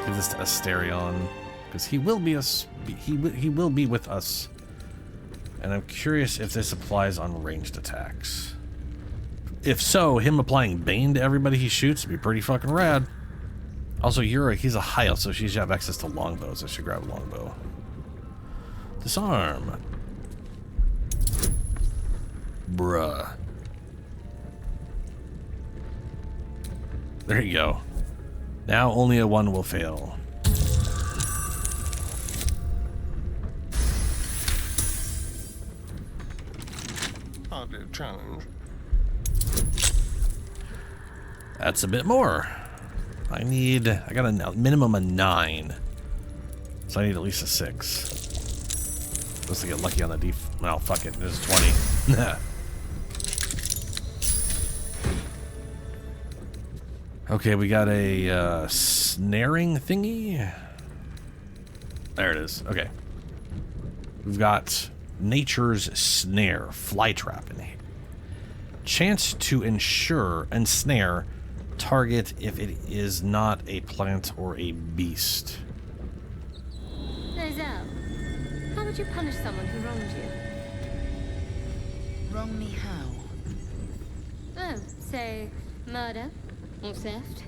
Give this to Asterion, because he will be he will be with us. And I'm curious if this applies on ranged attacks. If so, him applying Bane to everybody he shoots would be pretty fucking rad. Also, he's a high elf, so she should have access to longbows. I should grab a longbow. Disarm. Bruh. There you go. Now only a 1 will fail. Hardly a challenge. That's a bit more. I got a minimum of 9. So I need at least a 6. Supposed to get lucky on the well, fuck it. This is 20. Okay, we got a snaring thingy. There it is. Okay. We've got Nature's Snare, Flytrap in here. Chance to ensnare target if it is not a plant or a beast. Nozel, how would you punish someone who wronged you? Wrong me how? Oh, say, murder or theft?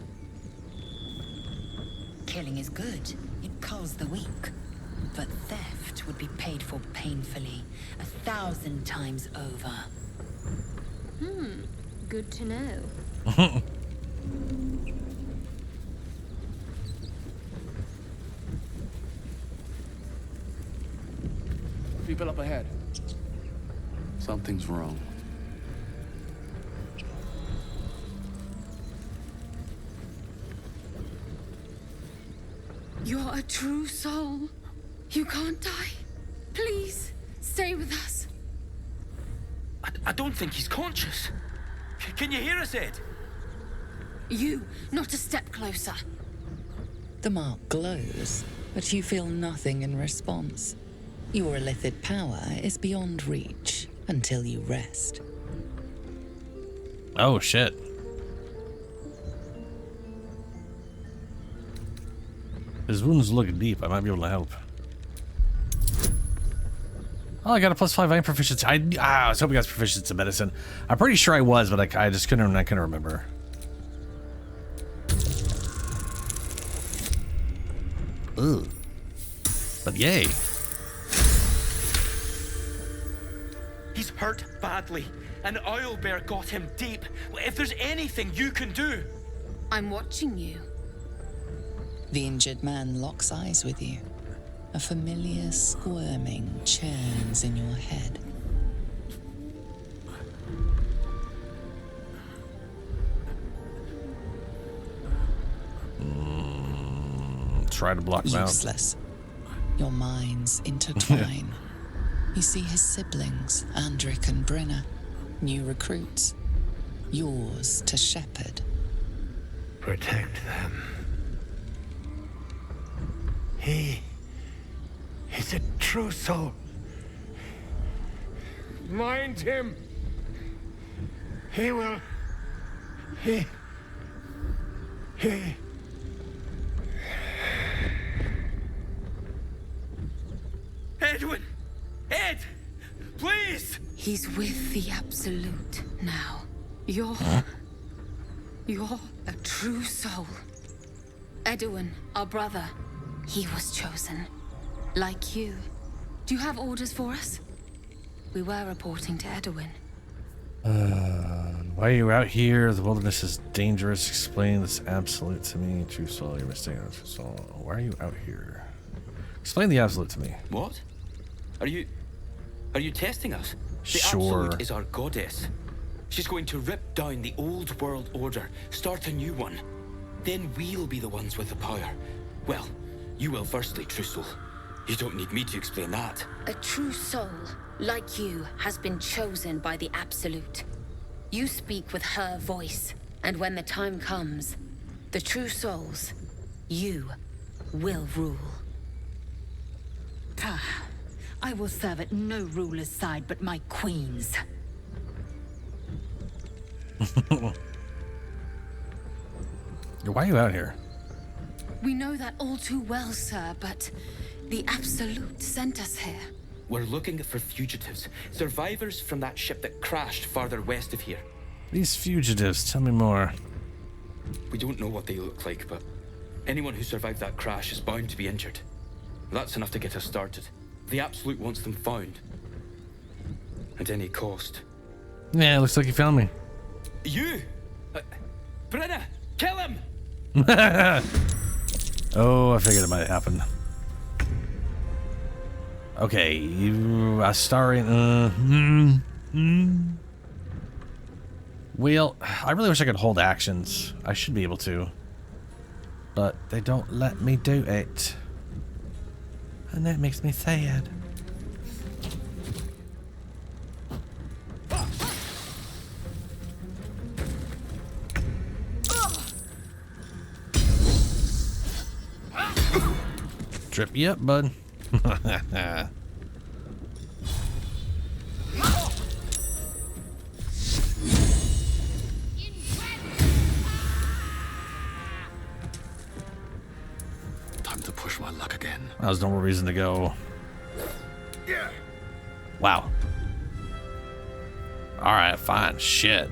Killing is good. It culls the weak. But theft would be paid for painfully, 1,000 times over. Good to know. People up ahead. Something's wrong. You're a true soul. You can't die. Please, stay with us. I don't think he's conscious. Can you hear us, Ed? You, not a step closer. The mark glows, but you feel nothing in response. Your illithid power is beyond reach until you rest. Oh, shit. His wounds look deep. I might be able to help. Oh, I got a +5 iron proficiency. I was hoping I was proficient in medicine. I'm pretty sure I was, but I just couldn't remember. Ugh. But yay. He's hurt badly. An owlbear got him deep. If there's anything you can do. I'm watching you. The injured man locks eyes with you. A familiar squirming churns in your head. Try to block him out. Useless. Your minds intertwine. You see his siblings, Andric and Brenna, new recruits. Yours to shepherd. Protect them. He's a true soul. Mind him. He will. He. Edwin! Ed! Please! He's with the Absolute now. You're a true soul. Edwin, our brother, he was chosen. Like you. Do you have orders for us? We were reporting to Edwin. Why are you out here? The wilderness is dangerous. Explain this absolute to me. True soul, you're mistaken. True soul. Why are you out here? Explain the absolute to me. What? Are you testing us? The Sure. Absolute is our goddess. She's going to rip down the old world order, start a new one. Then we'll be the ones with the power. Well, you will firstly, true soul. You don't need me to explain that. A true soul, like you, has been chosen by the Absolute. You speak with her voice, and when the time comes, the true souls, you, will rule. I will serve at no ruler's side but my queen's. Why are you out here? We know that all too well, sir, but the Absolute sent us here. We're looking for fugitives, survivors from that ship that crashed farther west of here. These fugitives, tell me more. We don't know what they look like, but anyone who survived that crash is bound to be injured. That's enough to get us started. The Absolute wants them found. At any cost. Yeah, looks like you found me. You! Brenna! Kill him! Oh, I figured it might happen. Okay, you are starring. Well, I really wish I could hold actions. I should be able to. But they don't let me do it. And that makes me sad. Trip you up, bud. Time to push my luck again. That was no more reason to go. Wow. Alright, fine. Shit.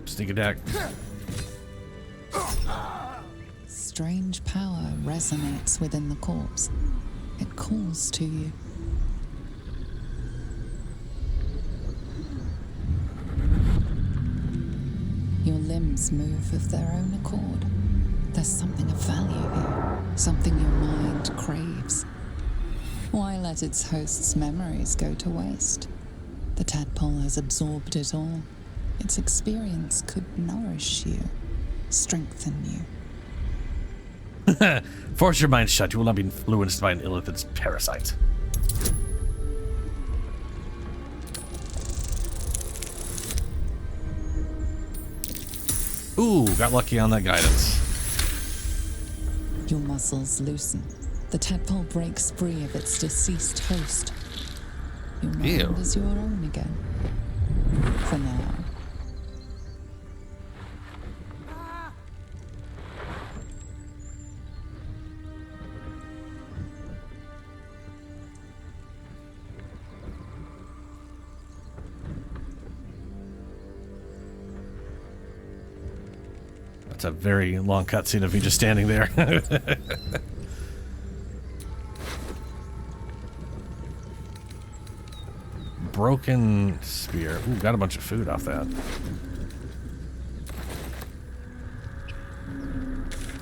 Sneak attack. Strange power resonates within the corpse. It calls to you. Your limbs move of their own accord. There's something of value here, something your mind craves. Why let its host's memories go to waste? The tadpole has absorbed it all. Its experience could nourish you, strengthen you. Force your mind shut. You will not be influenced by an illithid's parasite. Ooh, got lucky on that guidance. Your muscles loosen. The tadpole breaks free of its deceased host. Your mind is your own again. For now. That's a very long cutscene of me just standing there. Broken spear. Ooh, got a bunch of food off that.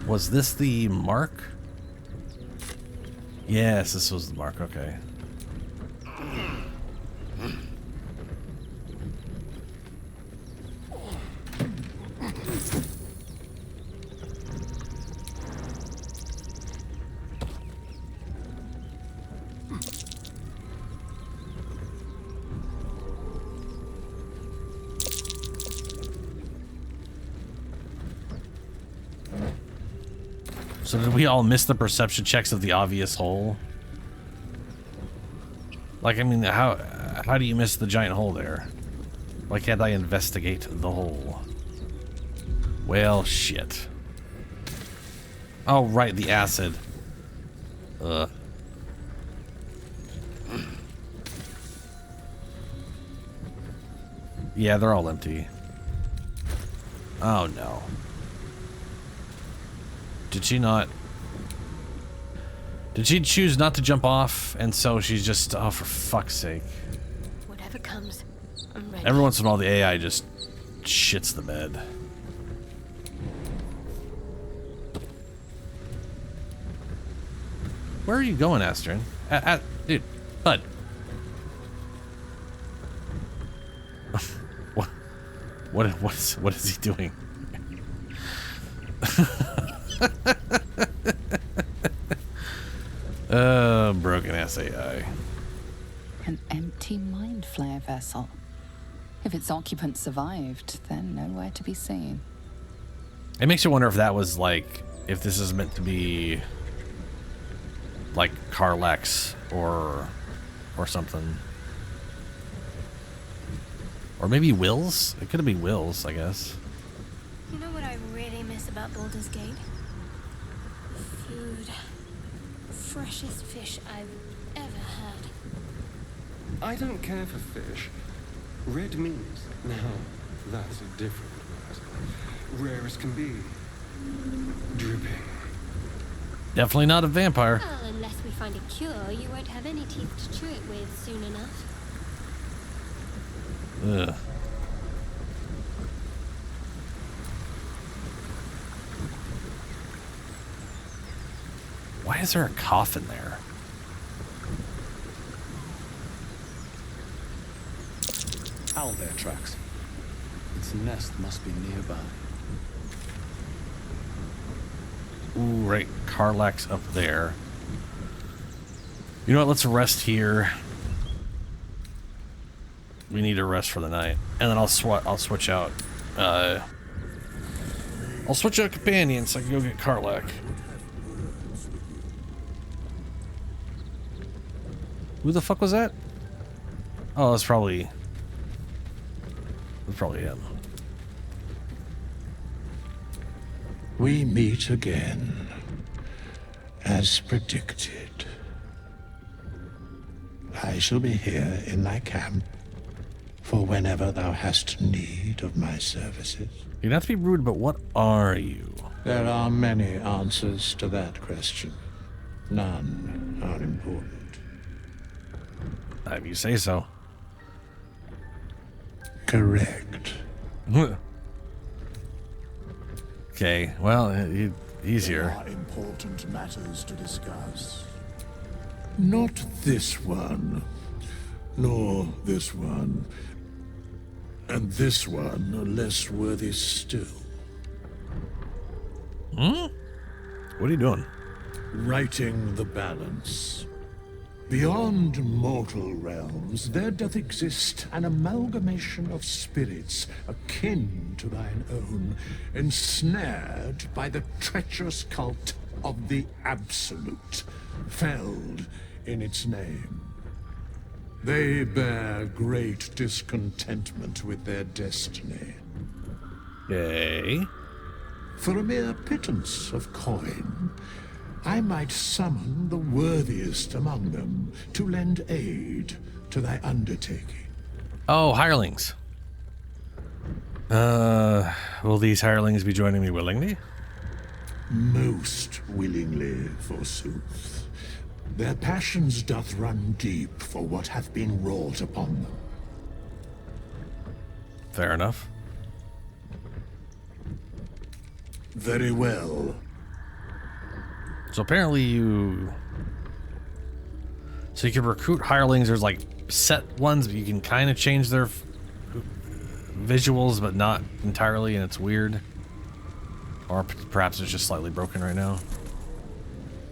Was this the mark? Yes, this was the mark. Okay. So did we all miss the perception checks of the obvious hole? Like, I mean, how do you miss the giant hole there? Why can't I investigate the hole? Well, shit. Oh, right, the acid. Ugh. Yeah, they're all empty. Oh, no. Did she not? Did she choose not to jump off? And so she's just, oh, for fuck's sake. Whatever comes, I'm ready. Every once in a while, the AI just shits the bed. Where are you going, Astrid? Dude, bud. What is he doing? Broken ass AI. An empty mind flare vessel. If its occupant survived, then nowhere to be seen. It makes you wonder if that was like, if this is meant to be like Karlach's or something. Or maybe Will's? It could have been Will's, I guess. You know what I really miss nice about Baldur's Gate. Food. Freshest fish I've ever had. I don't care for fish. Red meat, now, that's a different matter. Rare as can be. Dripping. Definitely not a vampire. Well, unless we find a cure, you won't have any teeth to chew it with soon enough. Ugh. Why is there a coffin there? Owlbear tracks. Its nest must be nearby. Ooh, right. Karlach's up there. You know what? Let's rest here. We need to rest for the night, and then I'll switch out. I'll switch out companions so I can go get Karlach. Who the fuck was that? Oh, that's probably him. We meet again, as predicted. I shall be here in thy camp for whenever thou hast need of my services. You don't have to be rude, but what are you? There are many answers to that question. None are important. If you say so. Correct. Okay, well, he's There here. are important matters to discuss. Not this one, nor this one, and this one are less worthy still. What are you doing? Righting the balance. Beyond mortal realms, there doth exist an amalgamation of spirits akin to thine own, ensnared by the treacherous cult of the Absolute, felled in its name. They bear great discontentment with their destiny. Yay. For a mere pittance of coin, I might summon the worthiest among them to lend aid to thy undertaking. Oh, hirelings. Will these hirelings be joining me willingly? Most willingly, forsooth. Their passions doth run deep for what hath been wrought upon them. Fair enough. Very well. So apparently so you can recruit hirelings. There's like set ones, but you can kind of change their visuals, but not entirely, and it's weird. Or perhaps it's just slightly broken right now.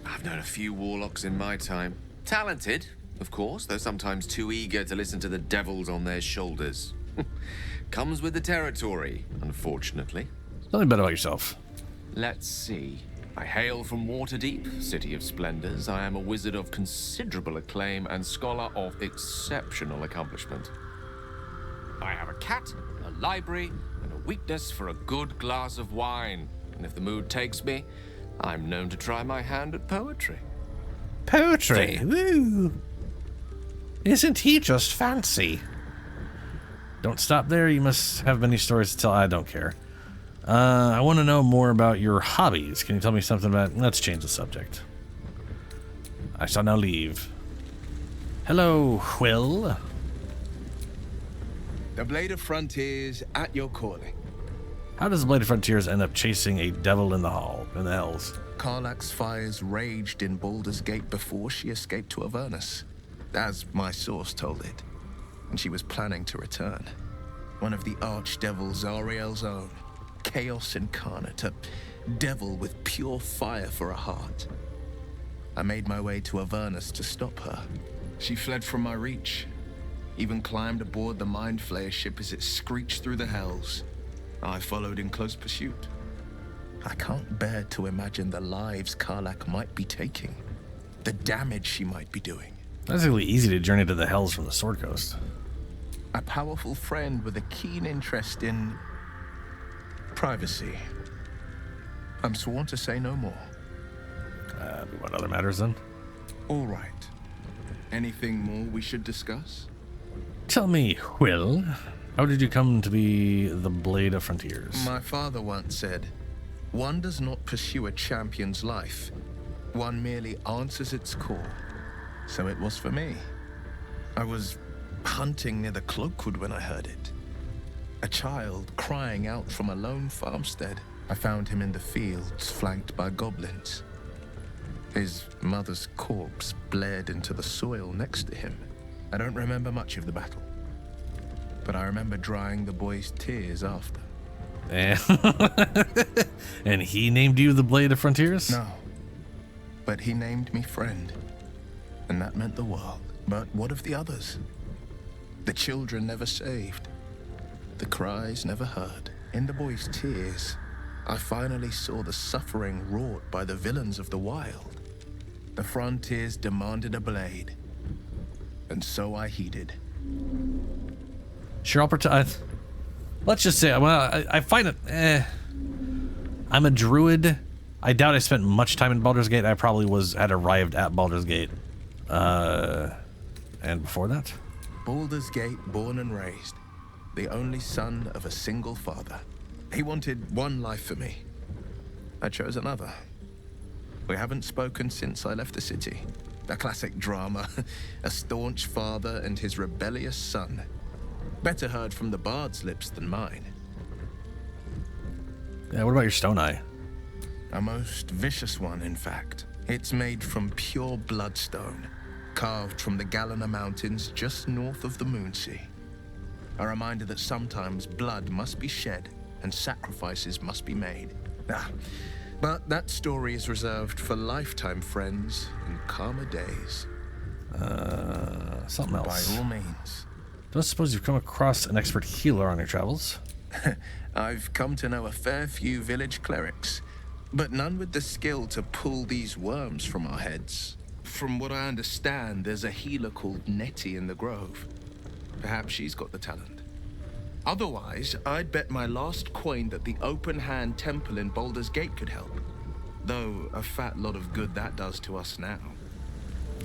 I've known a few warlocks in my time. Talented, of course, though sometimes too eager to listen to the devils on their shoulders. Comes with the territory, unfortunately. Tell me a bit about yourself. Let's see. I hail from Waterdeep, City of Splendors. I am a wizard of considerable acclaim and scholar of exceptional accomplishment. I have a cat, a library, and a weakness for a good glass of wine. And if the mood takes me, I'm known to try my hand at poetry. Poetry? Woo! Isn't he just fancy? Don't stop there. You must have many stories to tell. I don't care. I want to know more about your hobbies. Can you tell me something about... Let's change the subject. I shall now leave. Hello, Will. The Blade of Frontiers at your calling. How does the Blade of Frontiers end up chasing a devil in the hells? Karlach's fires raged in Baldur's Gate before she escaped to Avernus, as my source told it. And she was planning to return. One of the archdevils Zariel's own. Chaos incarnate, a devil with pure fire for a heart. I made my way to Avernus to stop her. She fled from my reach, even climbed aboard the Mind Flayer ship as it screeched through the hells. I followed in close pursuit. I can't bear to imagine the lives Karlach might be taking, the damage she might be doing. That's really easy to journey to the hells from the Sword Coast. A powerful friend with a keen interest in privacy. I'm sworn to say no more. What other matters then? All right. Anything more we should discuss? Tell me, Will, how did you come to be the Blade of Frontiers? My father once said, one does not pursue a champion's life. One merely answers its call. So it was for me. I was hunting near the Cloakwood when I heard it. A child crying out from a lone farmstead. I found him in the fields, flanked by goblins. His mother's corpse bled into the soil next to him. I don't remember much of the battle, but I remember drying the boy's tears after. And he named you the Blade of Frontiers? No, but he named me friend, and that meant the world. But what of the others? The children never saved, the cries never heard. In the boy's tears, I finally saw the suffering wrought by the villains of the wild. The frontiers demanded a blade, and so I heeded. Sure, I'll pretend. Let's just say, well, I find it. I'm a druid. I doubt I spent much time in Baldur's Gate. I probably had arrived at Baldur's Gate, and before that. Baldur's Gate, born and raised, the only son of a single father. He wanted one life for me. I chose another. We haven't spoken since I left the city. A classic drama. A staunch father and his rebellious son. Better heard from the bard's lips than mine. Yeah, what about your stone eye? A most vicious one, in fact. It's made from pure bloodstone, carved from the Galena Mountains just north of the Moonsea. A reminder that sometimes blood must be shed and sacrifices must be made. But that story is reserved for lifetime friends and calmer days. Something else. By all means. Don't suppose you've come across an expert healer on your travels? I've come to know a fair few village clerics, but none with the skill to pull these worms from our heads. From what I understand, there's a healer called Nettie in the Grove. Perhaps she's got the talent. Otherwise, I'd bet my last coin that the Open Hand Temple in Baldur's Gate could help. Though a fat lot of good that does to us now.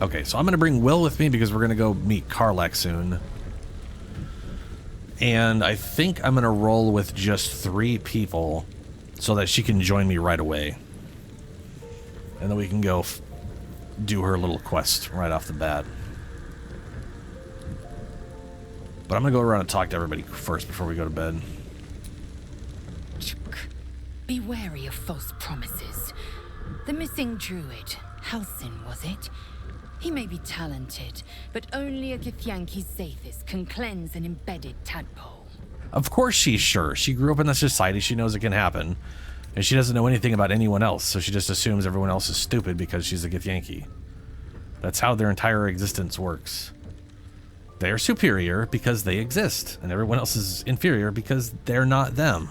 Okay, so I'm going to bring Will with me because we're going to go meet Karlach soon. And I think I'm going to roll with just 3 people so that she can join me right away. And then we can go do her little quest right off the bat. But I'm going to go around and talk to everybody first before we go to bed. Be wary of false promises. The missing druid, Halsin, was it? He may be talented, but only a Githyanki Zathis can cleanse an embedded tadpole. Of course she's sure. She grew up in the society. She knows it can happen. And she doesn't know anything about anyone else, so she just assumes everyone else is stupid because she's a Githyanki. That's how their entire existence works. They are superior because they exist, and everyone else is inferior because they're not them.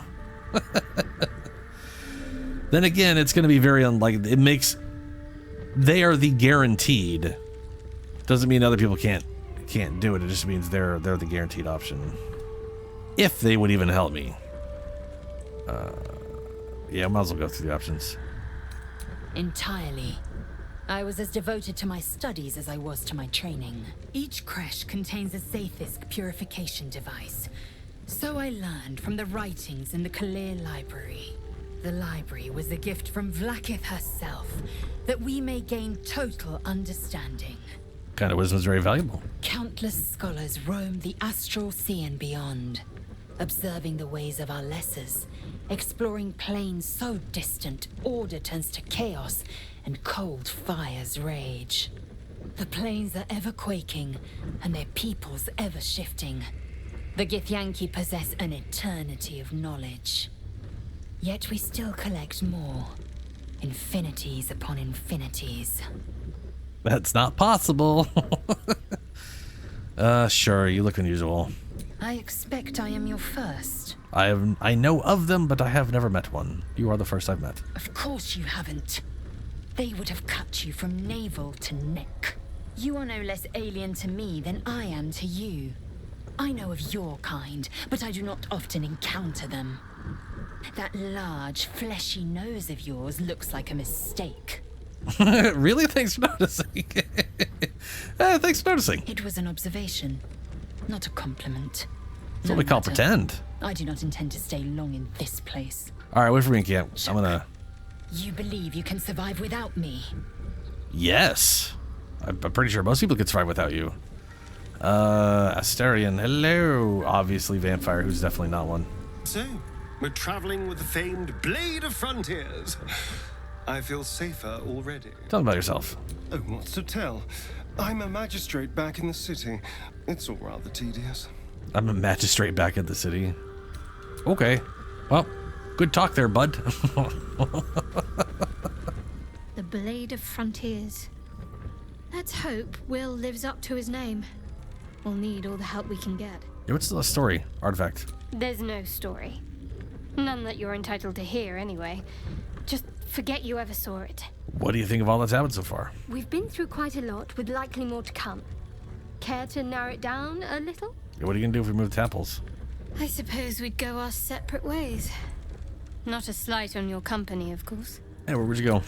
Then again, it's going to be very unlikely. It makes... They are the guaranteed. Doesn't mean other people can't do it. It just means they're the guaranteed option. If they would even help me. Yeah, I might as well go through the options. Entirely. I was as devoted to my studies as I was to my training. Each creche contains a Zathisk purification device. So I learned from the writings in the Kalir Library. The library was a gift from Vlaakith herself, that we may gain total understanding. Kind of wisdom is very valuable. Countless scholars roam the astral sea and beyond, observing the ways of our lessers, exploring planes so distant order turns to chaos and cold fires rage. The planes are ever quaking, and their peoples ever shifting. The Githyanki possess an eternity of knowledge. Yet we still collect more. Infinities upon infinities. That's not possible. Sure, you look unusual. I expect I am your first. I know of them, but I have never met one. You are the first I've met. Of course you haven't. They would have cut you from navel to neck. You are no less alien to me than I am to you. I know of your kind, but I do not often encounter them. That large, fleshy nose of yours looks like a mistake. Really? Thanks for noticing. Thanks for noticing. It was an observation, not a compliment. That's what we call pretend. I do not intend to stay long in this place. All right, wait for me, Camp. I'm gonna... You believe you can survive without me? Yes. I'm pretty sure most people could survive without you. Asterion, hello. Obviously Vampire, who's definitely not one. So, we're traveling with the famed Blade of Frontiers. I feel safer already. Tell me about yourself. Oh, what's to tell? I'm a magistrate back in the city. It's all rather tedious. I'm a magistrate back in the city. Okay. Well, good talk there, bud. The Blade of Frontiers. Let's hope Will lives up to his name. We'll need all the help we can get. Yeah, what's the story, Artifact? There's no story. None that you're entitled to hear, anyway. Just forget you ever saw it. What do you think of all that's happened so far? We've been through quite a lot, with likely more to come. Care to narrow it down a little? Yeah, what are you gonna do if we move temples? I suppose we'd go our separate ways. Not a slight on your company, of course. Hey, where would you go?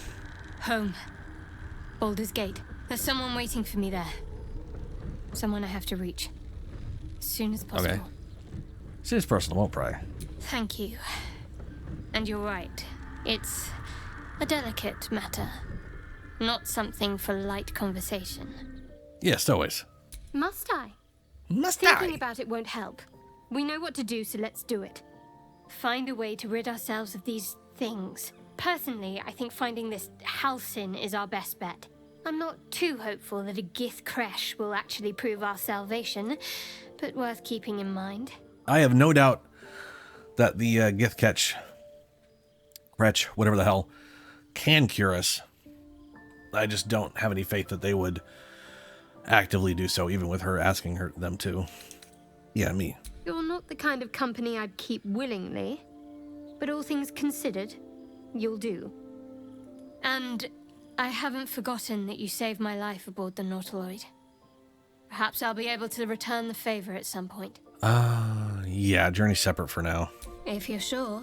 Home. Baldur's Gate. There's someone waiting for me there. Someone I have to reach. As soon as possible. Okay. See this person, won't pry. Thank you. And you're right. It's a delicate matter. Not something for light conversation. Yes, always. Must I? Must Thinking I? about it won't help. We know what to do, so let's do it. Find a way to rid ourselves of these things. Personally, I think finding this Halcyon is our best bet. I'm not too hopeful that a Gith Kresh will actually prove our salvation, but worth keeping in mind. I have no doubt that the Gith Kretch, whatever the hell, can cure us. I just don't have any faith that they would actively do so, even with her asking them to. Yeah, me. You're not the kind of company I'd keep willingly, but all things considered, you'll do. And I haven't forgotten that you saved my life aboard the Nautiloid. Perhaps I'll be able to return the favor at some point. Yeah, journey's separate for now. If you're sure.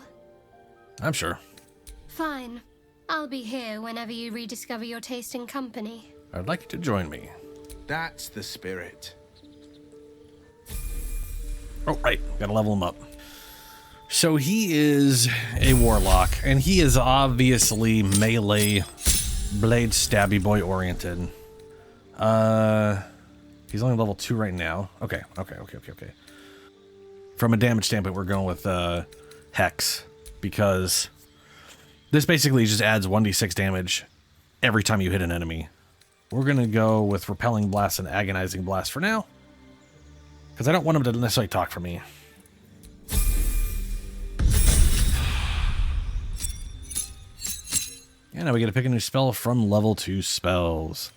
I'm sure. Fine. I'll be here whenever you rediscover your taste in company. I'd like you to join me. That's the spirit. Oh, right. Gotta level him up. So he is a warlock, and he is obviously melee blade stabby boy oriented. He's only level 2 right now. Okay. From a damage standpoint, we're going with Hex, because this basically just adds 1d6 damage every time you hit an enemy. We're gonna go with Repelling Blast and Agonizing Blast for now, because I don't want him to necessarily talk for me. And now we get to pick a new spell from level 2 spells.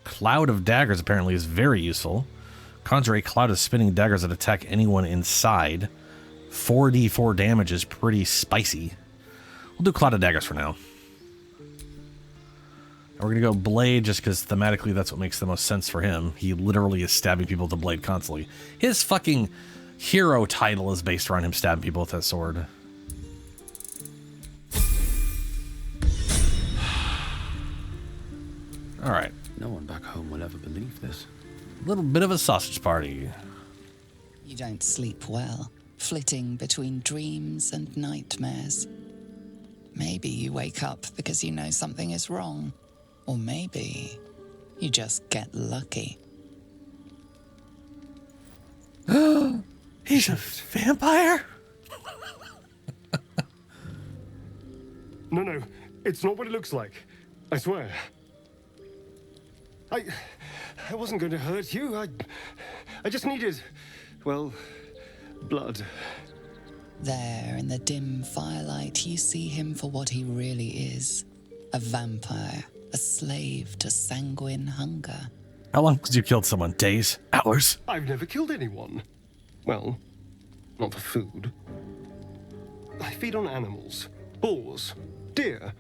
Cloud of Daggers apparently is very useful. Conjure a cloud of spinning daggers that attack anyone inside. 4d4 damage is pretty spicy. We'll do Cloud of Daggers for now. And we're going to go Blade just because thematically that's what makes the most sense for him. He literally is stabbing people with the blade constantly. His fucking hero title is based around him stabbing people with that sword. Alright. No one back home will ever believe this. Little bit of a sausage party. You don't sleep well, flitting between dreams and nightmares. Maybe you wake up because you know something is wrong. Or maybe you just get lucky. He's a vampire? No, it's not what it looks like. I swear. I wasn't going to hurt you. I just needed, well, blood. There in the dim firelight, you see him for what he really is. A vampire, a slave to sanguine hunger. How long since you killed someone? Days? Hours? I've never killed anyone. Well, not for food. I feed on animals. Boars. Deer.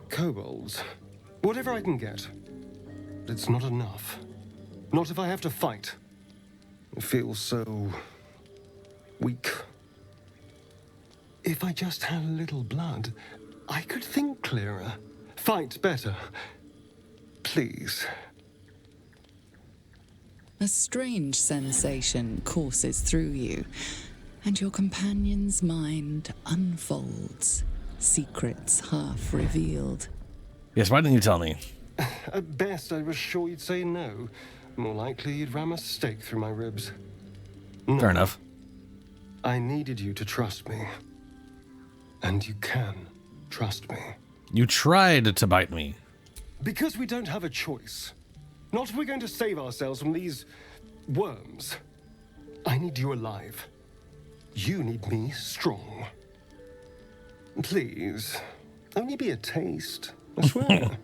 Kobolds. Whatever I can get. But it's not enough. Not if I have to fight. I feel so weak. If I just had a little blood, I could think clearer, fight better. Please. A strange sensation courses through you, and your companion's mind unfolds, secrets half revealed. Yes, why didn't you tell me? At best, I was sure you'd say no. More likely, you'd ram a stake through my ribs. No. Fair enough. I needed you to trust me. And you can trust me. You tried to bite me. Because we don't have a choice. Not if we're going to save ourselves from these worms. I need you alive. You need me strong. Please, only be a taste, I swear.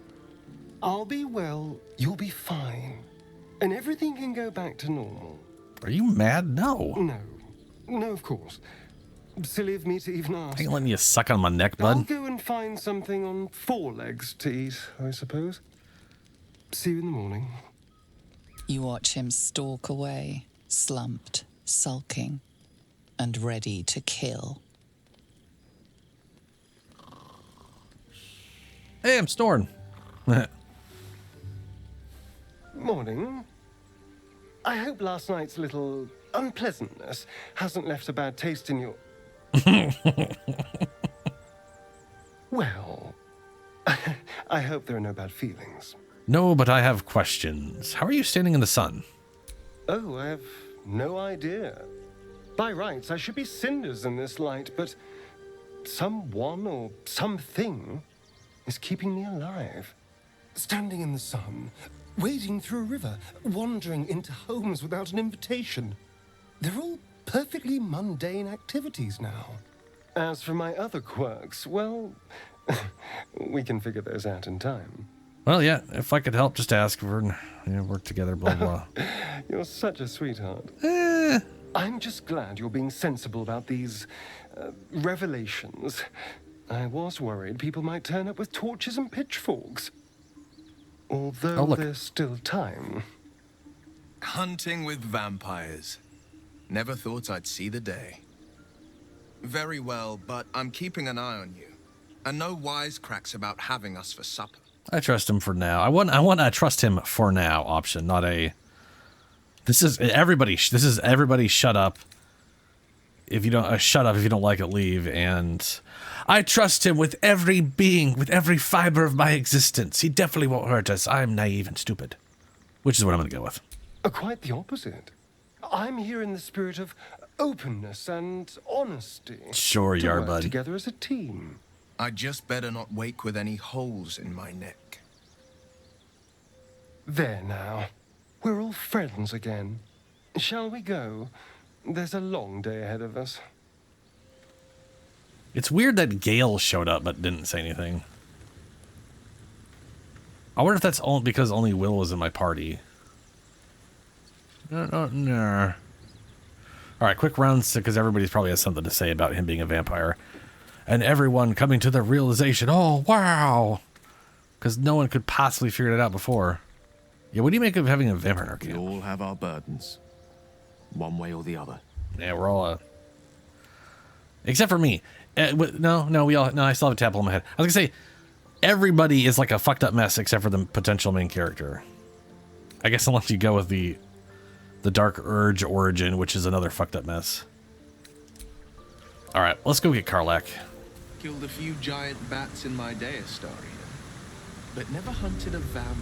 I'll be well, you'll be fine. And everything can go back to normal. Are you mad? No. No, of course. Silly of me to even ask. I ain't letting you suck on my neck, bud. I'll go and find something on 4 legs to eat, I suppose. See you in the morning. You watch him stalk away, slumped, sulking, and ready to kill. Hey, I'm snoring. Morning. I hope last night's little unpleasantness hasn't left a bad taste in your... Well, I hope there are no bad feelings. No, but I have questions. How are you standing in the sun? Oh, I have no idea. By rights, I should be cinders in this light, but someone or something is keeping me alive. Standing in the sun, wading through a river, wandering into homes without an invitation. They're all perfectly mundane activities now. As for my other quirks, well, we can figure those out in time. Well, yeah, if I could help, just ask. We're work together, blah, blah. You're such a sweetheart. I'm just glad you're being sensible about these revelations. I was worried people might turn up with torches and pitchforks. Although there's still time. Hunting with vampires. Never thought I'd see the day. Very well, but I'm keeping an eye on you. And no wisecracks about having us for supper. I trust him for now. I want a trust him for now option, not a... This is everybody shut up. If you don't shut up if you don't like it, leave. And I trust him with every being, with every fiber of my existence. He definitely won't hurt us. I'm naive and stupid, which is what I'm going to go with. Quite the opposite. I'm here in the spirit of openness and honesty. Sure you are, bud. Together as a team. I just better not wake with any holes in my neck. There now. We're all friends again. Shall we go? There's a long day ahead of us. It's weird that Gale showed up but didn't say anything. I wonder if that's all because only Will was in my party. No. Alright, quick rounds because everybody's probably has something to say about him being a vampire. And everyone coming to the realization, oh, wow! Because no one could possibly figure it out before. Yeah, what do you make of having a vampire in our camp? We all have our burdens. One way or the other. Yeah, we're all... Except for me. No, I still have a tadpole in my head. I was going to say, everybody is like a fucked up mess except for the potential main character. I guess unless you go with the Dark Urge origin, which is another fucked up mess. Alright, let's go get Karlach. Killed a few giant bats in my day, Astarion, but never hunted a vampire.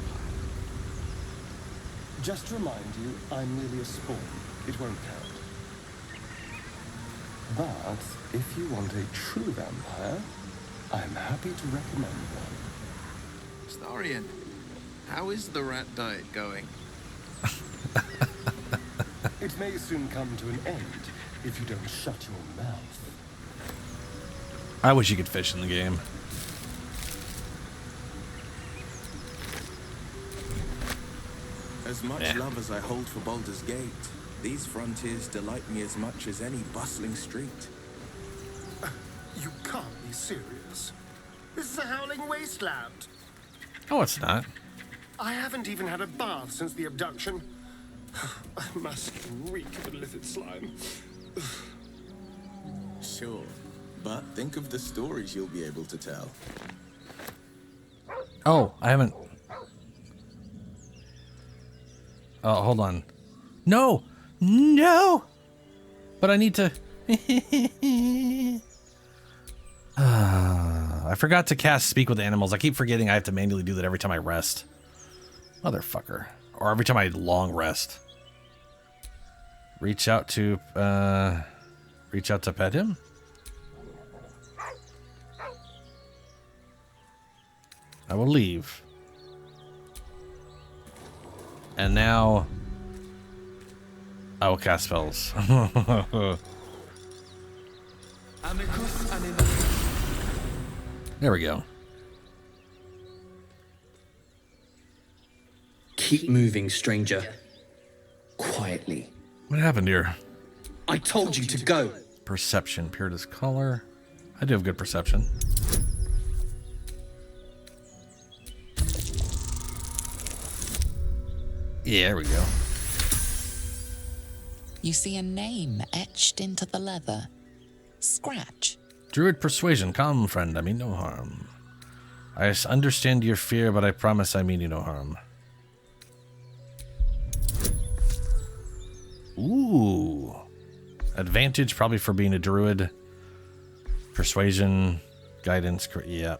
Just to remind you, I'm merely a spawn. It won't count. But if you want a true vampire, I'm happy to recommend one. Astarion, how is the rat diet going? It may soon come to an end if you don't shut your mouth. I wish you could fish in the game. As much love as I hold for Baldur's Gate, these frontiers delight me as much as any bustling street. You can't be serious. This is a howling wasteland. Oh, it's not. I haven't even had a bath since the abduction. I must reek of illicit slime. Sure. But think of the stories you'll be able to tell. Oh, I haven't... Oh, hold on. No! No! But I need to... I forgot to cast Speak with Animals. I keep forgetting I have to manually do that every time I rest. Motherfucker. Or every time I long rest. Reach out to pet him? I will leave. And now I will cast spells. There we go. Keep moving, stranger. Quietly. What happened here? I told you to go. Perception, pure as color. I do have good perception. Yeah, there we go. You see a name etched into the leather. Scratch. Druid persuasion. Come, friend, I mean no harm. I understand your fear, but I promise I mean you no harm. Ooh. Advantage probably for being a druid. Persuasion, guidance, yeah.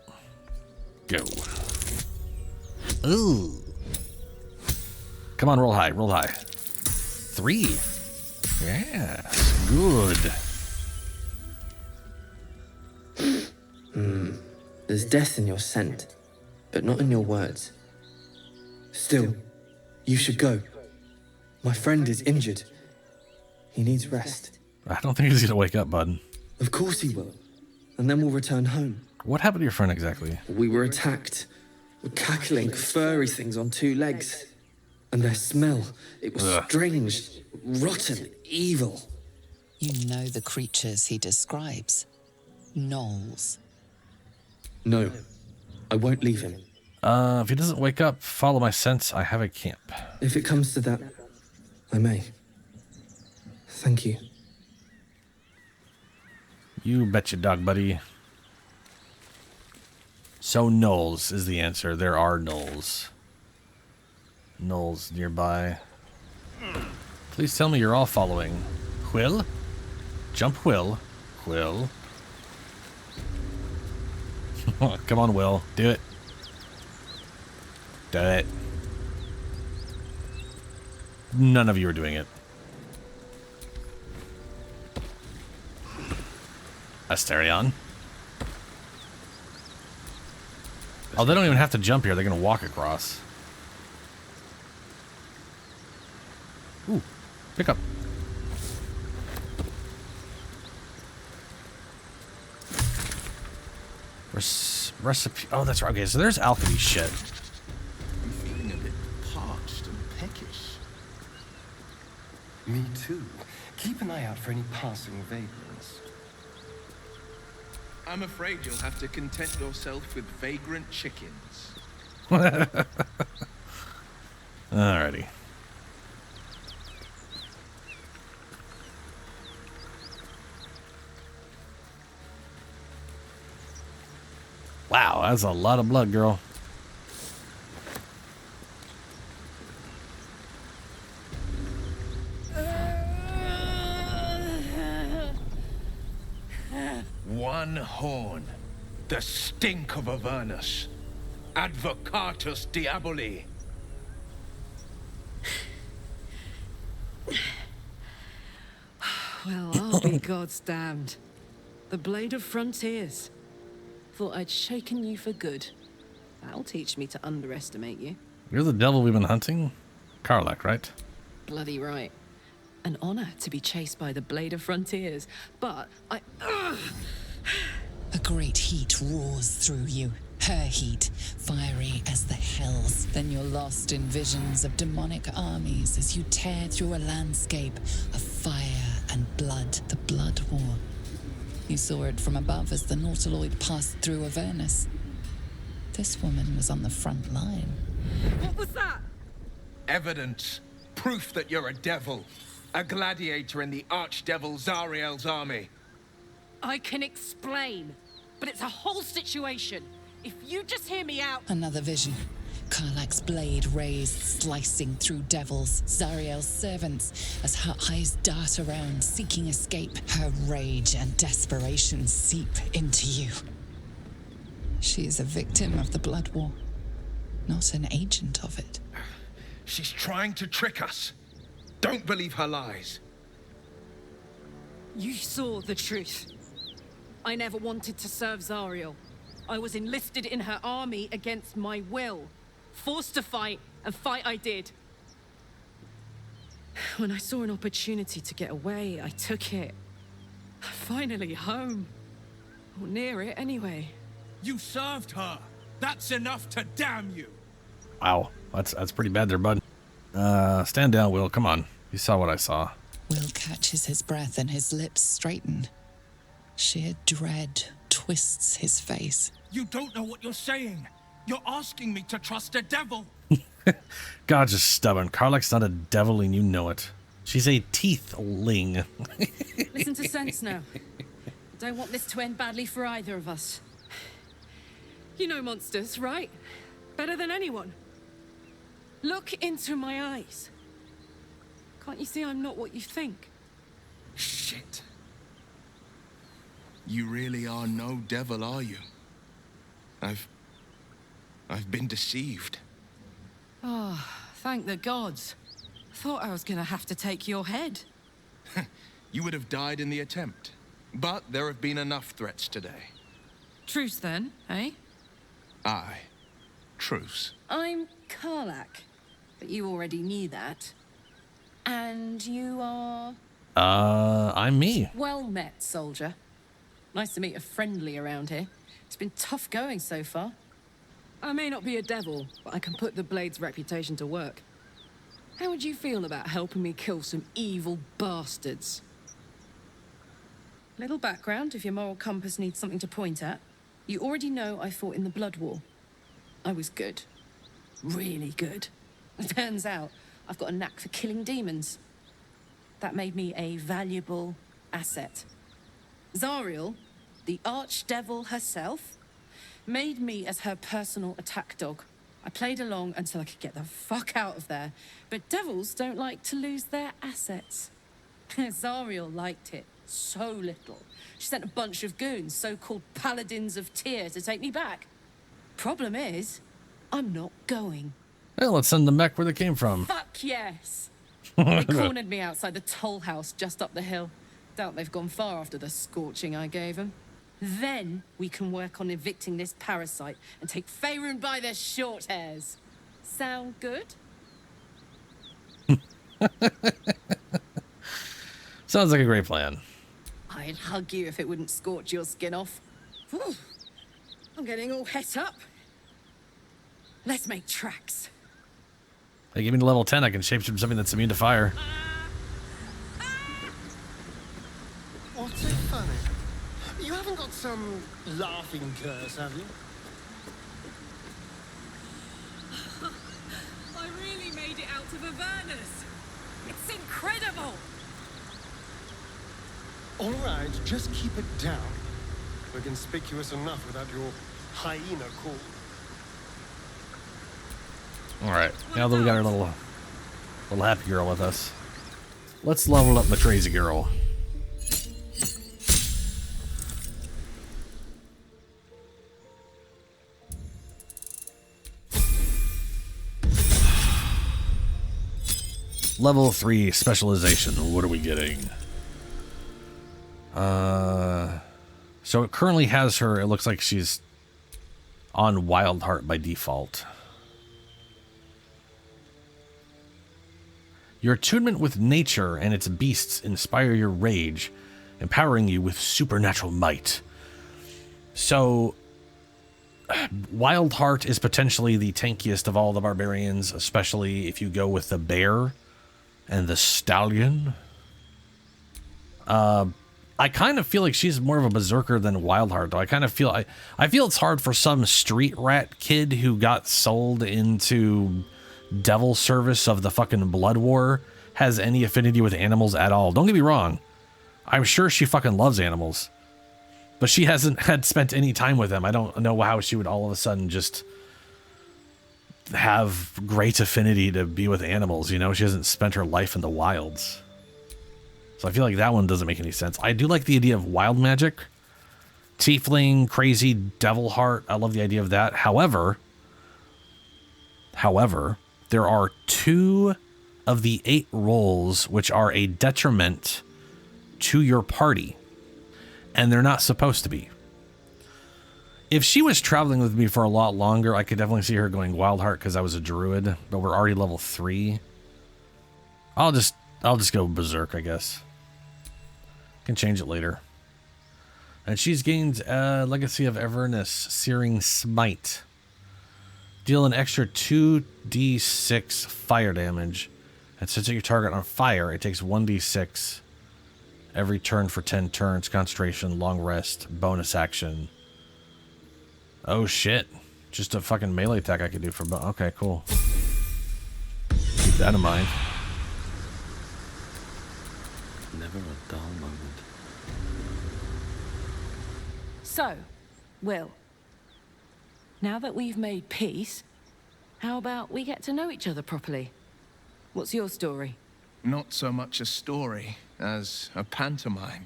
Go. Ooh. Come on, roll high, roll high. 3. Yeah, good. There's death in your scent, but not in your words. Still, you should go. My friend is injured. He needs rest. I don't think he's gonna wake up, bud. Of course he will. And then we'll return home. What happened to your friend exactly? We were attacked. With cackling, furry things on 2 legs. And their smell, it was strange, rotten, evil. You know the creatures he describes. Gnolls. No, I won't leave him. If he doesn't wake up, follow my sense. I have a camp. If it comes to that, I may. Thank you. You betcha, dog buddy. So gnolls is the answer. There are gnolls. Gnolls nearby. Please tell me you're all following. Quill? Jump Will. Quill. Come on, Will. Do it. Do it. None of you are doing it. Asterion. Oh, they don't even have to jump here. They're going to walk across. Ooh, pick up. Recipe. Oh, that's right. Okay, so there's alchemy shit. I'm feeling a bit parched and peckish. Me too. Keep an eye out for any passing vagrants. I'm afraid you'll have to content yourself with vagrant chickens. Alrighty. Wow, that's a lot of blood, girl. One horn. The stink of Avernus. Advocatus Diaboli. Well, I'll be God's damned. The Blade of Frontiers. Thought I'd shaken you for good. That'll teach me to underestimate you. You're the devil we've been hunting? Karlach, right? Bloody right. An honor to be chased by the Blade of Frontiers, but I... A great heat roars through you. Her heat, fiery as the hells. Then you're lost in visions of demonic armies as you tear through a landscape of fire and blood, the Blood War. You saw it from above as the Nautiloid passed through Avernus. This woman was on the front line. What was that? Evidence. Proof that you're a devil. A gladiator in the archdevil Zariel's army. I can explain, but it's a whole situation. If you just hear me out... Another vision. Karlach's blade raised, slicing through devils, Zariel's servants, as her eyes dart around, seeking escape. Her rage and desperation seep into you. She is a victim of the Blood War, not an agent of it. She's trying to trick us. Don't believe her lies. You saw the truth. I never wanted to serve Zariel. I was enlisted in her army against my will. Forced to fight, and fight I did. When I saw an opportunity to get away, I took it. Finally home. Or near it, anyway. You served her. That's enough to damn you. Wow, that's pretty bad there, bud. Stand down, Will. Come on. You saw what I saw. Will catches his breath and his lips straighten. Sheer dread twists his face. You don't know what you're saying. You're asking me to trust a devil. God's just stubborn. Karlach's not a devil and you know it. She's a teethling. Listen to sense now. Don't want this to end badly for either of us. You know monsters, right? Better than anyone. Look into my eyes. Can't you see I'm not what you think? Shit. You really are no devil, are you? I've been deceived. Oh, thank the gods. Thought I was gonna have to take your head. You would have died in the attempt. But there have been enough threats today. Truce then, eh? Aye. Truce. I'm Karlach, but you already knew that. And you are... I'm me. Well met, soldier. Nice to meet a friendly around here. It's been tough going so far. I may not be a devil, but I can put the Blade's reputation to work. How would you feel about helping me kill some evil bastards? Little background if your moral compass needs something to point at. You already know I fought in the Blood War. I was good. Really good. It turns out I've got a knack for killing demons. That made me a valuable asset. Zariel, the archdevil herself, made me as her personal attack dog. I played along until I could get the fuck out of there. But devils don't like to lose their assets. Zariel liked it so little. She sent a bunch of goons, so-called paladins of Tyr, to take me back. Problem is, I'm not going. Well, let's send them back where they came from. Fuck yes! They cornered me outside the toll house just up the hill. Doubt they've gone far after the scorching I gave them. Then we can work on evicting this parasite and take Faerun by their short hairs. Sound good? Sounds like a great plan. I'd hug you if it wouldn't scorch your skin off. Whew. I'm getting all het up. Let's make tracks. Hey, give me the level 10. I can shapeshift something that's immune to fire. What's so funny? You haven't got some laughing curse, have you? I really made it out of Avernus. It's incredible. All right, just keep it down. We're conspicuous enough without your hyena call. All right, now that we got our little happy girl with us, let's level up the crazy girl. Level 3 specialization. What are we getting? So it currently has her. It looks like she's on Wild Heart by default. Your attunement with nature and its beasts inspire your rage, empowering you with supernatural might. So, Wild Heart is potentially the tankiest of all the barbarians, especially if you go with the bear and the stallion. I kind of feel like she's more of a berserker than Wild Heart, though. I kind of feel I feel it's hard for some street rat kid who got sold into devil service of the fucking Blood War has any affinity with animals at all. Don't get me wrong. I'm sure she fucking loves animals. But she hasn't had spent any time with him. I don't know how she would all of a sudden just have great affinity to be with animals, you know? She hasn't spent her life in the wilds. So I feel like that one doesn't make any sense. I do like the idea of wild magic. Tiefling, crazy, devil heart. I love the idea of that. However, there are 2 of the 8 roles which are a detriment to your party. And they're not supposed to be. If she was traveling with me for a lot longer, I could definitely see her going wild heart because I was a druid, but we're already level 3. I'll just go berserk, I guess. Can change it later. And she's gained Legacy of Everness, Searing Smite. Deal an extra 2d6 fire damage. And since your target on fire, it takes 1d6 every turn for 10 turns. Concentration, long rest, bonus action. Oh shit. Just a fucking melee attack I could do for... Okay, cool. Keep that in mind. Never a dull moment. So, Will, now that we've made peace, how about we get to know each other properly? What's your story? Not so much a story as a pantomime.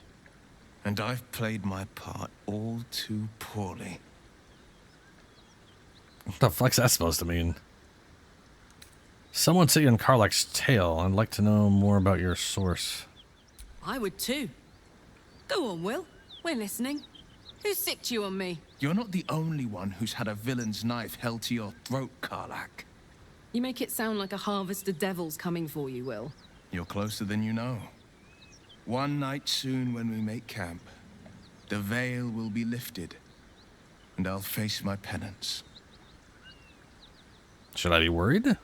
And I've played my part all too poorly. What the fuck's that supposed to mean? Someone sit on Karlach's tail. I'd like to know more about your source. I would too. Go on, Will. We're listening. Who sicked you on me? You're not the only one who's had a villain's knife held to your throat, Karlach. You make it sound like a harvest of devils coming for you, Will. You're closer than you know. One night soon when we make camp, the veil will be lifted, and I'll face my penance. Should I be worried?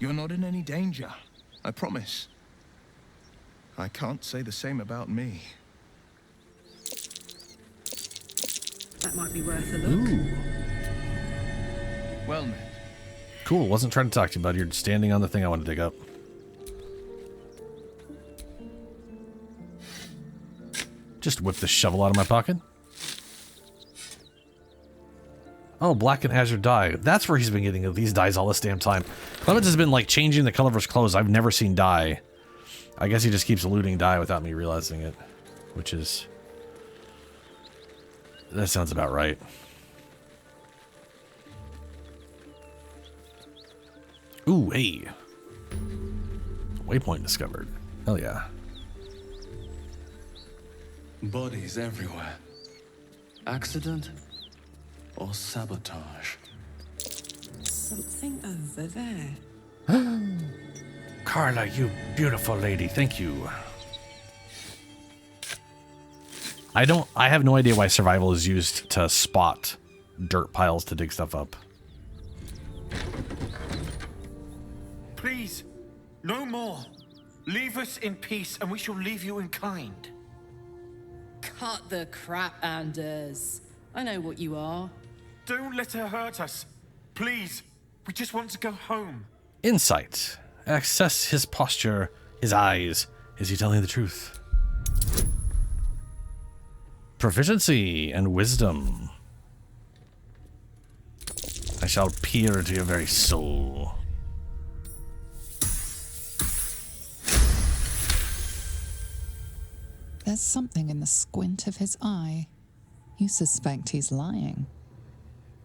You're not in any danger, I promise. I can't say the same about me. That might be worth a look. Ooh. Well met. Cool, wasn't trying to talk to you, bud. You're standing on the thing I want to dig up. Just whip the shovel out of my pocket. Oh, black and azure dye. That's where he's been getting these dyes all this damn time. Clemens has been like changing the color of his clothes. I've never seen dye. I guess he just keeps looting dye without me realizing it, which is... That sounds about right. Ooh, hey. Waypoint discovered. Hell yeah. Bodies everywhere. Accident or sabotage? Something over there. Carla, you beautiful lady. Thank you. I have no idea why survival is used to spot dirt piles to dig stuff up. Please, no more. Leave us in peace and we shall leave you in kind. Cut the crap, Anders. I know what you are. Don't let her hurt us. Please, we just want to go home. Insight. Assess his posture, his eyes. Is he telling the truth? Proficiency and wisdom. I shall peer into your very soul. There's something in the squint of his eye. You suspect he's lying.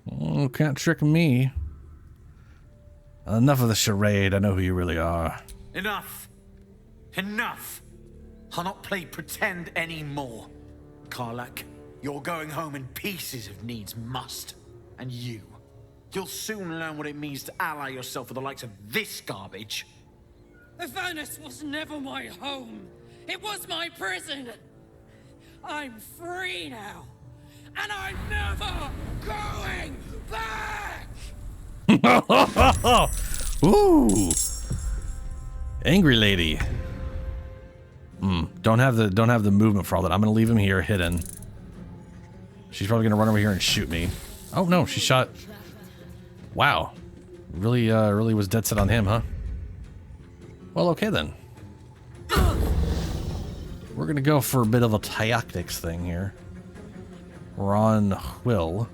Oh, can't trick me. Enough of the charade. I know who you really are. Enough. Enough. I'll not play pretend anymore. Karlach, you're going home in pieces if needs must. And you'll soon learn what it means to ally yourself with the likes of this garbage. Avernus was never my home. It was my prison. I'm free now. And I'm never going back! Ooh. Angry lady. Don't have the movement for all that. I'm gonna leave him here hidden. She's probably gonna run over here and shoot me. Oh no, she shot. Wow. Really was dead set on him, huh? Well, okay then. We're gonna go for a bit of a tactics thing here. We're on Will.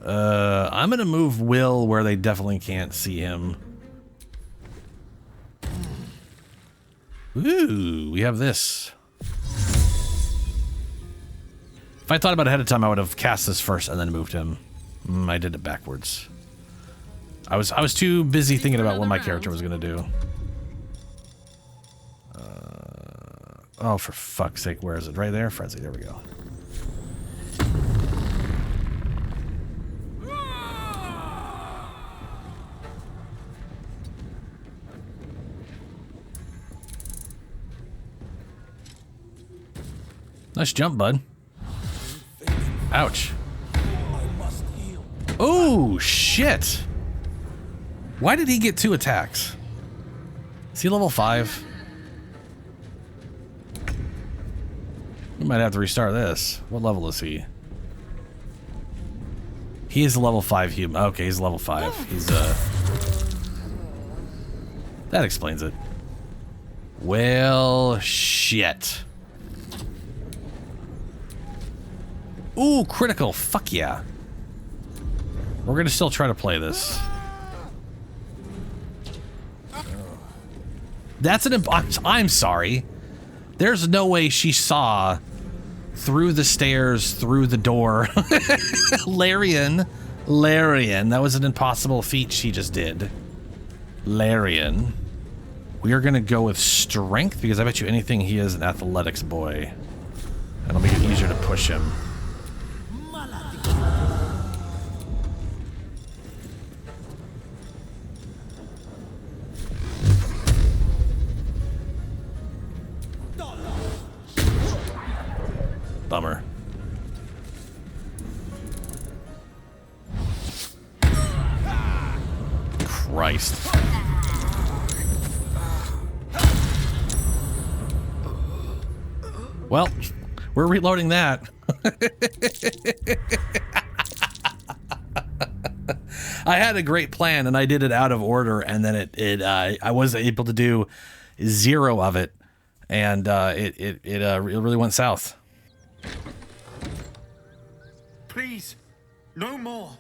I'm gonna move Will where they definitely can't see him. Ooh, we have this. If I thought about it ahead of time, I would have cast this first and then moved him. I did it backwards. I was too busy thinking about what my character was gonna do. Oh, for fuck's sake, where is it? Right there? Frenzy, there we go. Nice jump, bud. Ouch. Oh, shit. Why did he get 2 attacks? Is he level 5? We might have to restart this. What level is he? He is a level 5 human. Okay, he's level 5. He's, that explains it. Well, shit. Ooh, critical. Fuck yeah. We're gonna still try to play this. That's an I'm sorry. There's no way she saw through the stairs, through the door. Larian. That was an impossible feat she just did. Larian. We are gonna go with strength because I bet you anything he is an athletics boy. And it'll make it easier to push him. Bummer. Christ. Well, we're reloading that. I had a great plan and I did it out of order, and then I was able to do 0 of it, and it really went south. Please, no more.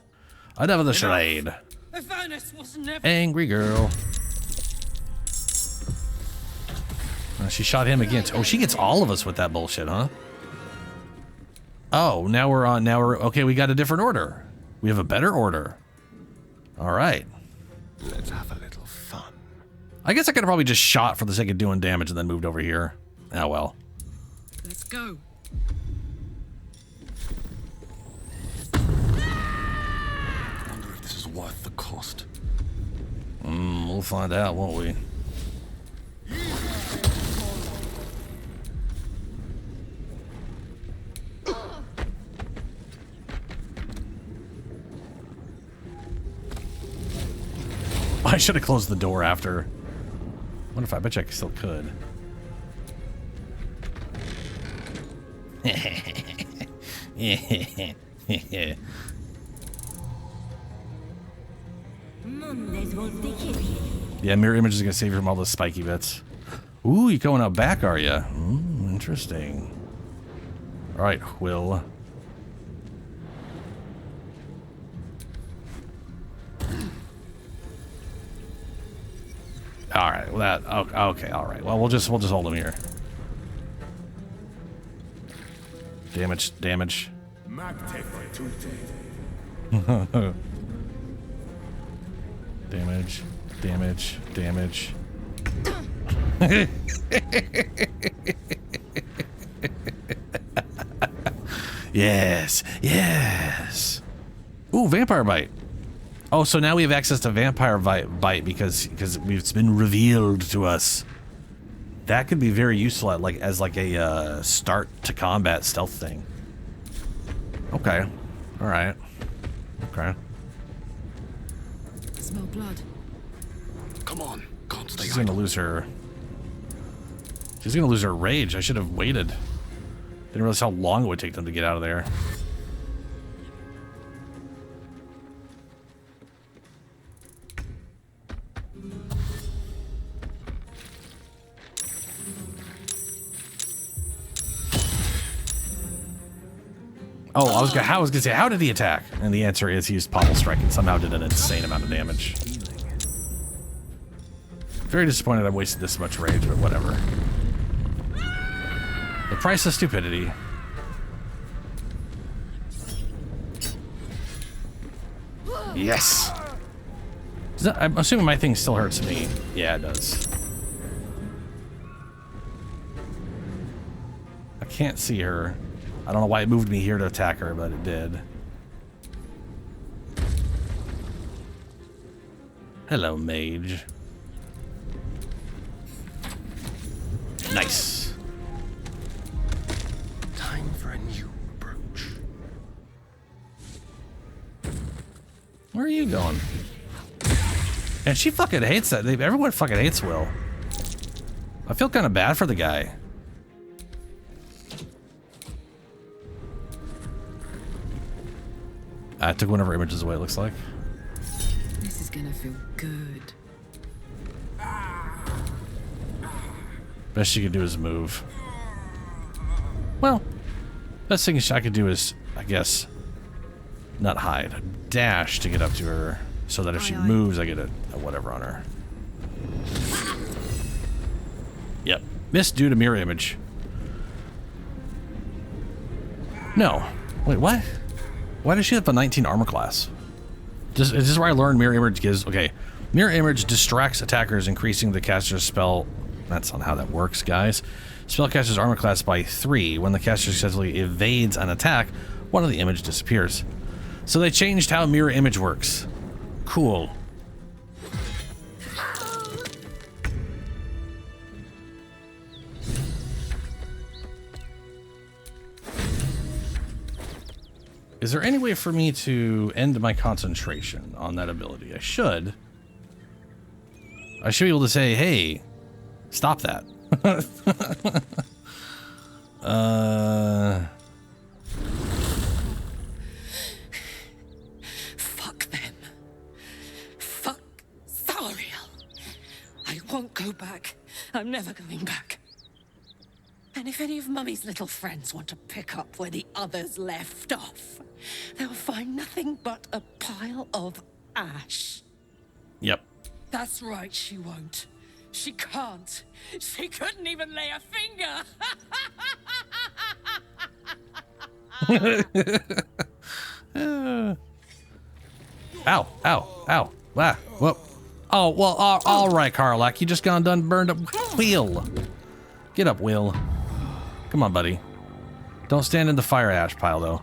Enough of the charade. Angry girl. She shot him again. Oh, she gets all of us with that bullshit, huh? Oh, now we're okay, we got a different order. We have a better order. All right. Let's have a little fun. I guess I could have probably just shot for the sake of doing damage and then moved over here. Oh, well. Let's go. I wonder if this is worth the cost. We'll find out, won't we? I should have closed the door after. What if I bet you I still could? Yeah, mirror image is gonna save you from all those spiky bits. Ooh, you going out back, are you? Interesting. All right, Will. All right, well that okay, all right. Well, we'll just hold him here. Damage. Damage. Yes. Ooh, vampire bite. Oh, so now we have access to vampire bite because it's been revealed to us. That could be very useful at as a start to combat stealth thing. Okay. All right. Okay. Smell blood. Come on, can't stay. She's gonna lose her. She's gonna lose her rage. I should have waited. Didn't realize how long it would take them to get out of there. Oh, I was gonna say, how did he attack? And the answer is he used Pommel Strike and somehow did an insane amount of damage. Very disappointed I wasted this much rage, but whatever. The price of stupidity. Yes! I'm assuming my thing still hurts me. Yeah, it does. I can't see her. I don't know why it moved me here to attack her, but it did. Hello, mage. Nice. Time for a new approach. Where are you going? And she fucking hates that. Everyone fucking hates Will. I feel kind of bad for the guy. I took one of her images away, it looks like. This is gonna feel good. Best she could do is move. Well, best thing I could do is, I guess, not hide. Dash to get up to her, so that if she moves, I get a whatever on her. Yep. Missed due to mirror image. No. Wait, what? Why does she have a 19 armor class? Is this where I learned mirror image gives... Okay. Mirror image distracts attackers, increasing the caster's spell... That's not how that works, guys. Spellcaster's armor class by 3. When the caster successfully evades an attack, one of the image disappears. So they changed how mirror image works. Cool. Is there any way for me to end my concentration on that ability? I should. I should be able to say, hey, stop that. Fuck them. Fuck Zariel. I won't go back. I'm never going back. And if any of Mummy's little friends want to pick up where the others left off, they'll find nothing but a pile of ash. Yep. That's right, she won't. She can't. She couldn't even lay a finger. Ow, ow, ow. Ah, whoop. Oh, well, all right, Karlach. You just burned up. Will. Get up, Will. Come on, buddy. Don't stand in the fire ash pile, though.